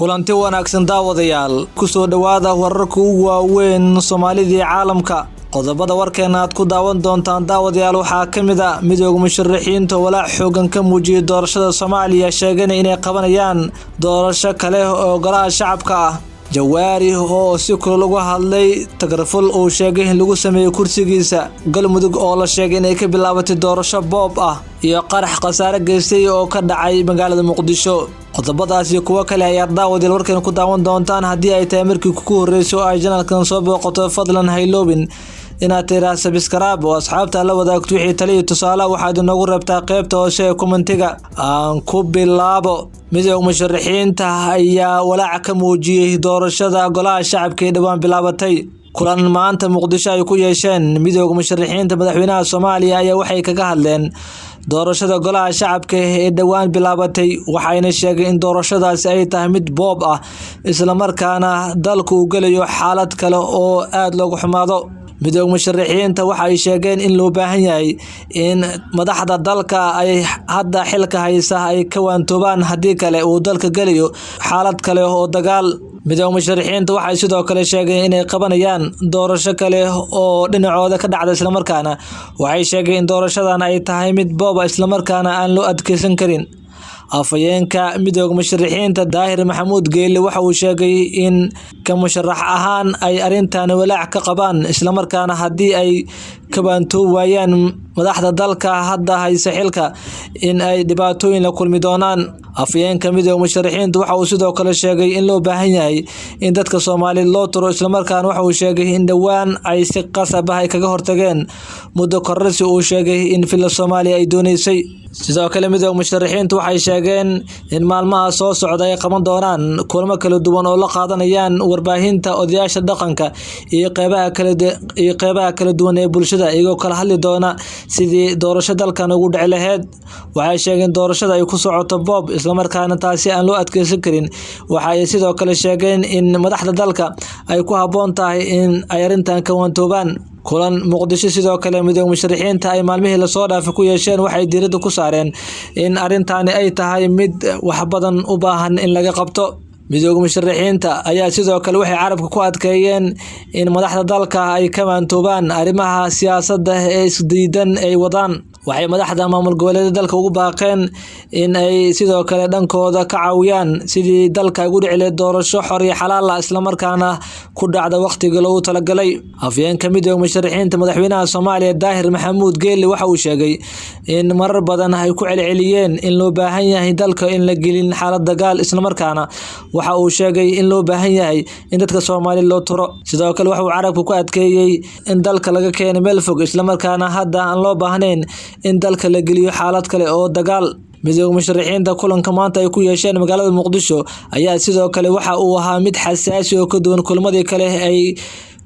kulanti wanaagsan daawadayaal ku soo dhawaada wararka ugu waaweyn Soomaalida iyo caalamka qodobada warkeena aad ku daawan doontaan daawadayaal waxaa kamid ah midowga musharaxiinta walaac xoogan ka muujiyay doorashada Soomaaliya sheegana inay qabanayaan doorasho kale oo golaha shacabka ah Jawaari oo si kul lagu hadlay tagraful oo sheegay in lagu sameeyo kursigiisa galmudug oo la sheegay inay ka bilaabatay doorasho boob ah iyo qarax qasaare geystay oo ka dhacay magaalada Muqdisho qodobadaas iyo kuwa kale ayaa daawadayaal warkeena ku daawan doontaan haddii ay tahay markii ku horreysay ay janalkan soo booqato fadlan hayloobin inaad tiraahdo subscribe oo asxaabta la wadaagto wixii taliyo tusaale waxaad inagu rabtaa qaybta hoose ee commentiga aan ku bilaabo midowga musharaxiinta ayaa walaac ka muujiyay doorashada golaha shacabka ee dhawaan bilaabatay kulan maanta Muqdisho ay ku yeesheen midowga musharaxiinta madaxweynaha Soomaaliya ayaa waxay kaga hadleen doorashada golaha shacabka ee dhawaan bilaabatay waxayna sheegeen in doorashadaasi ay tahay mid boob ah isla markaana dalku uu galayo xaalad kale oo aad loogu xumaado midowga musharaxiinta waxay sheegeen in loo baahan yahay in madaxda dalka ay hadda xilka haysa ay ka waantoobaan haddii kale uu dalka galayo xaalad kale oo dagaal midowga musharaxiinta waxay sidoo kale sheegeen inay qabanayaan doorasho kale oo dhinacooda ka dhacda isla markaana waxay sheegeen in doorashadan ay tahay mid boob isla markaana aan loo adkeysan karin afayeenka midowga musharaxiinta Daahir Maxamuud Geelle waxa uu sheegay in ka musharax ahaan ay arintan walaac ka qabaan isla markaana haddii ay ka baanto waayaan madaxda dalka hadda haysa xilka in ay dhibaatooyin la kulmi doonaan afayeenka midowga musharaxiinta waxa uu sidoo kale sheegay in loo baahan yahay in dadka Soomaaliyeed loo turo isla markaana waxa uu sheegay in dhawaan ay si qasab ah kaga hortageen muddo kororsi uu sheegay in fila Soomaaliya ay doonaysay sidoo kale midowga musharaxiintu waxay sheegeen in maalmaha soo socda ay qaban doonaan kulamo kala duwan oo la qaadanayaan warbaahinta odayaasha dhaqanka iyo qeybaha kala duwan ee bulshada iyagoo kala hadli doona sidii doorasho dalkan ugu dhici lahayd waxay sheegeen doorashada ay ku socoto boob isla markaana taasi aan loo adkeysan karin waxay sidoo kale sheegeen in madaxda dalka ay ku haboon tahay in ay arintan ka waantoobaan kulan Muqdisho sidoo kale midowga musharaxiinta ay maalmihii la soo dhaafay ku yeesheen waxay diiradda ku saareen in arintani ay tahay mid wax badan u baahan in laga qabto midowga musharaxiinta ayaa sidoo kale waxay carabka ku adkeeyeen in madaxda dalka ay ka maantoobaan arrimaha siyaasadda ee isdiidan ay wadaan waxay madaxda maamul goboleedyada dalka ugu baaqeen in ay sidoo kale dhankooda ka caawiyaan sidii dalka ugu dhici lahayd doorasho xor iyo xalaal ah isla markaana ku dhacda waqtiga loogu talagalay afayeenka midowga musharaxiinta madaxweynaha Soomaaliya Daahir Maxamuud Geelle waxa uu sheegay in marar badan ay ku celceliyeen in loo baahan yahay dalka in la gelin xaalad dagaal isla markaana waxa uu sheegay in loo baahan yahay in dadka Soomaaliyeed loo turo sidoo kale waxa uu carabka ku adkeeyay in dalka laga keenay meel fog isla markaana hadda aan loo baahnayn in dalka la geliyo xaalad kale oo dagaal midowga musharaxiinta kulanka maanta ay ku yeesheen magaalada Muqdisho ayaa sidoo kale waxa uu ahaa mid xasaasi oo ka duwan kulmadii kale ay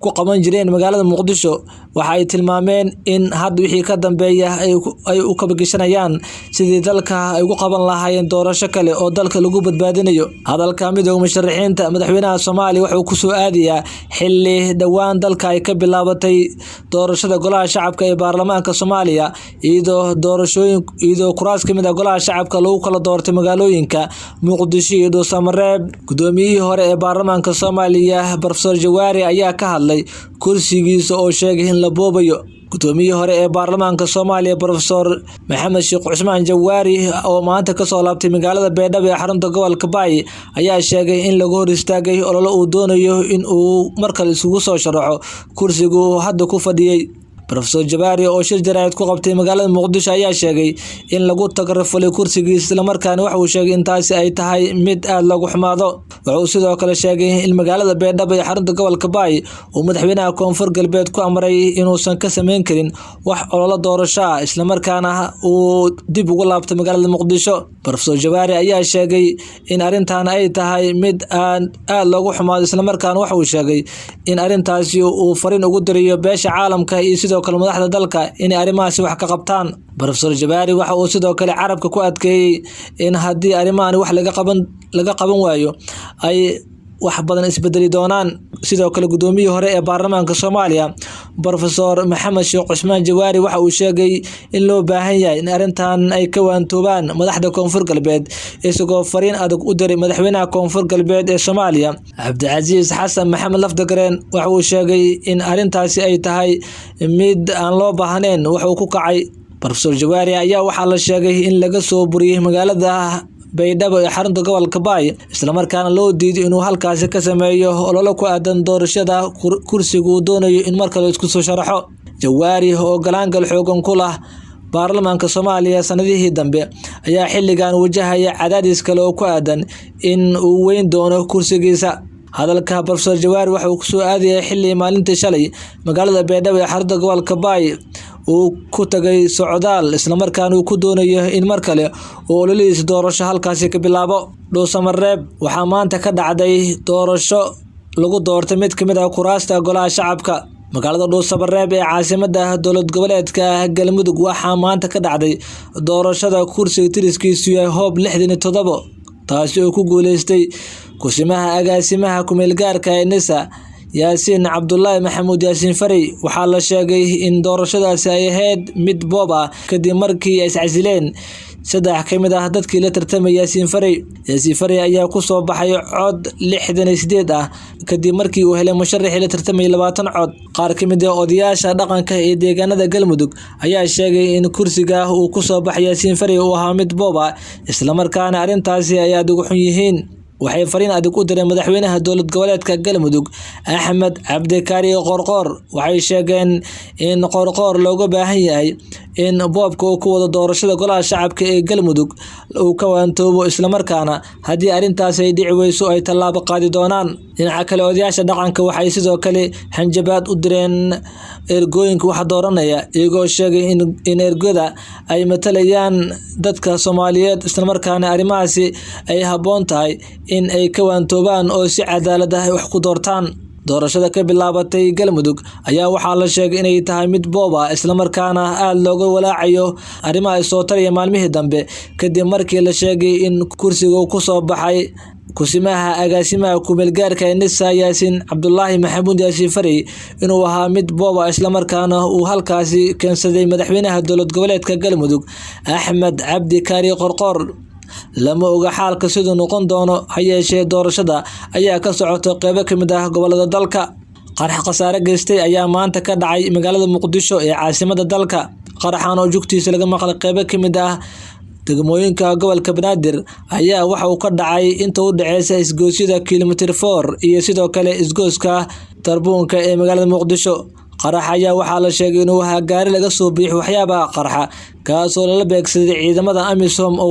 ku qaban jireen magaalada Muqdisho waxa ay tilmaameen in hadda wixii ka dambeeya ay u kabagashanayaan sidii dalka ay ugu qaban lahaayeen doorasho kale oo dalka lagu badbaadinayo hadalka midowga musharaxiinta madaxweynaha Soomaaliya wuxuu ku soo aadiyaa xilli dhawaan dalka ay ka bilaabatay doorashada golaha shacabka ee baarlamaanka Soomaaliya iyadoo kuraas ka mid ah golaha shacabka lagu kala doortay magaalooyinka Muqdisho iyo Dhuusamareeb gudoomiyihii hore ee baarlamaanka Soomaaliya Professor Jawaari ayaa ka hadlay kursigiisa oo sheegay in la boobayo gudoomiyihii hore ee baarlamaanka Soomaaliya Professor Maxamed Sheekh Cusmaan Jawaari oo maanta ka soo laabtay magaalada Beedhabo ee xarunta gobolka Baay ayaa sheegay in lagu hor istaagay olole uu doonayo in uu markale isugu soo sharaxo kursiga uu hadda ku fadhiyay Professor Jawaari oo shir jaraa'id ku qabtay magaalada Muqdisho ayaa sheegay in lagu tagrafalay kursigiisa isla markaana waxa uu sheegay in taasi ay tahay mid aad lagu xumaado wuxuu sidoo kale sheegay in magaalada Beedhabo ee xarunta gobolka Baay uu madaxweynaha Koonfur Galbeed ku amray inuusan ka sameyn karin wax olole doorasho isla markaana uu dib ugu laabtay magaalada Muqdisho Professor Jawaari ayaa sheegay in arintan ay tahay mid aad loogu xumaado isla markaana waxa uu sheegay in arintaasi uu fariin ugu dirayo beesha caalamka iyo sidoo kale madaxda dalka in arimahaasi wax ka qabtaan Professor Jawaari waxa uu sidoo kale carabka ku adkeeyay in haddii arimahan wax laga qaban waayo ay wax badan isbedeli doonaan. sidoo kale gudoomiyihii hore ee baarlamaanka Soomaaliya Professor Maxamed Sheekh Cusmaan Jawaari waxa uu sheegay in loo baahan yahay in arintan ay ka waantoobaan madaxda Koonfur Galbeed isagoo fariin adag u diray madaxweynaha Koonfur Galbeed ee Soomaaliya Cabdicasiis Xasan Maxamed Laftagareen. waxa uu sheegay in arintaasi ay tahay mid aan loo baahnayn wax uu ku kacay. Professor Jawaari ayaa waxa la sheegay in laga soo buriyay magaalada Baydhabo ee xarunta gobolka Baay isla markaana loo diiday inuu halkaasi ka sameeyo olole ku aadan doorashada kursiga uu doonayo in markale isku soo sharaxo. Jawaari oo galaangal xoogan ku leh baarlamaanka Soomaaliya sanadihii dambe ayaa xilligan wajahaya cadaadis kale oo ku aadan in uu weyn doono kursigiisa. hadalka Professor Jawaari waxa uu soo aadayay xilli maalintii shalay magaalada Baydhabo ee xarunta gobolka Baay uu ku tagay socdaal isla markaana uu ku doonayo in markale uu ololihiisa doorasho halkaasi ka bilaabo. Dhuusamareeb waxaa maanta ka dhacday doorasho lagu doortay mid kamid ah kuraasta golaha shacabka. magaalada Dhuusamareeb ee caasimadda dowlad goboleedka Galmudug waxaa maanta ka dhacday doorashada kursiga tiriskiisu yahay hoob 67 taasi oo ku guuleystay kusimaha agaasimaha kumeel gaarka ee NISA Yaasiin Cabdullaahi Maxamuud Yaasiin Faray. waxaa la sheegay in doorashadaasi ay ahayd mid boob ah kadib markii ay iscasileen saddex kamid ah dadkii la tartamay Yaasiin Faray. Yaasiin Faray ayaa ku soo baxay cod 68 ah kadib markii uu helay musharaxii la tartamay 20 cod. qaar kamid ah odayaasha dhaqanka ee deegaanada Galmudug ayaa sheegay in kursiga uu ku soo baxay Yaasiin Faray uu ahaa mid boob ah isla markaana arintaasi ay aad ugu xun yihiin. waxay fariin adag u direen madaxweynaha dowlad goboleedka Galmudug Axmed Cabdikaari Qorqor. waxay sheegeen in Qorqor looga baahan yahay in boobka uu ku wado doorashada golaha shacabka ee Galmudug uu ka waantoobo isla markaana haddii arintaas ay dhici weyso ay tallaabo qaadi doonaan. dhinaca kale odayaasha dhaqanka waxay sidoo kale hanjabaad u direen ergooyinka wax dooranaya iyagoo sheegay in ergada ay matalayaan dadka Soomaaliyeed isla markaana arrimahaasi ay haboon tahay in ay ka waantoobaan oo si cadaalad ah wax ku doortaan. doorashada ka bilaabatay Galmudug ayaa waxaa la sheegay inay tahay mid boob ah isla markaana aad looga walaacayo arrimaha soo taraya maalmihii dambe kadib markii la sheegay in kursiga uu ku soo baxay kusimaha agaasimaha kumeel gaarka ee NISA Yaasiin Cabdullaahi Maxamuud Yaasiin Faray inuu ahaa mid boob ah isla markaana uu halkaasi keensaday madaxweynaha dowlad goboleedka Galmudug Axmed Cabdikaari Qorqor. lama oga xaalka sidoo noqon doono hayeeshee doorashada ayaa ka socota qaybo kamid ah gobolada dalka. qarax khasaare geystay ayaa maanta ka dhacay magaalada Muqdisho ee caasimadda dalka. qaraxan oo jugtiisa laga maqlay qaybo kamid ah degmooyinka gobolka Banaadir ayaa waxa uu ka dhacay inta u dhaxeysa isgoosyada kilomitir 4 iyo sidoo kale isgooska Tarbuunka ee magaalada Muqdisho. qarax ayaa waxaa la sheegay inuu gaari laga soo biixay waxyaabaha qarxa kaasoo la beegsaday ciidamada AMISOM